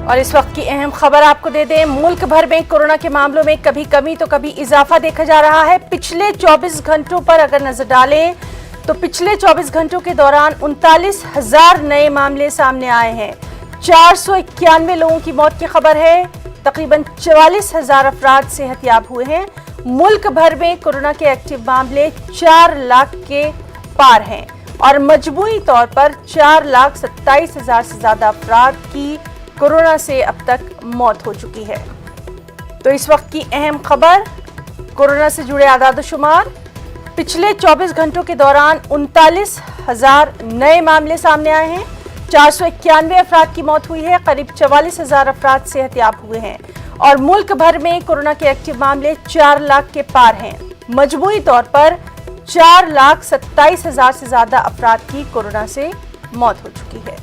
और इस वक्त की अहम खबर आपको दे दें, मुल्क भर में कोरोना के मामलों में कभी कमी तो कभी इजाफा देखा जा रहा है। पिछले 24 घंटों पर अगर नजर डालें तो पिछले 24 घंटों के दौरान 39,000 नए मामले सामने आए हैं। 491 लोगों की मौत की खबर है। तकरीबन 44,000 अफराद सेहतयाब हुए हैं। मुल्क भर में कोरोना के एक्टिव मामले 4 लाख के पार हैं और मजमूई तौर पर 4,27,000 से ज्यादा अफराद की कोरोना से अब तक मौत हो चुकी है। तो इस वक्त की अहम खबर, कोरोना से जुड़े आदाद शुमार। पिछले 24 घंटों के दौरान 39,000 नए मामले सामने आए हैं। 491 अफराद की मौत हुई है। करीब 44,000 अफराद सेहतयाब हुए हैं और मुल्क भर में कोरोना के एक्टिव मामले 4 लाख के पार हैं। मजमूई तौर पर 4,27,000 से ज्यादा अफराद की कोरोना से मौत हो चुकी है।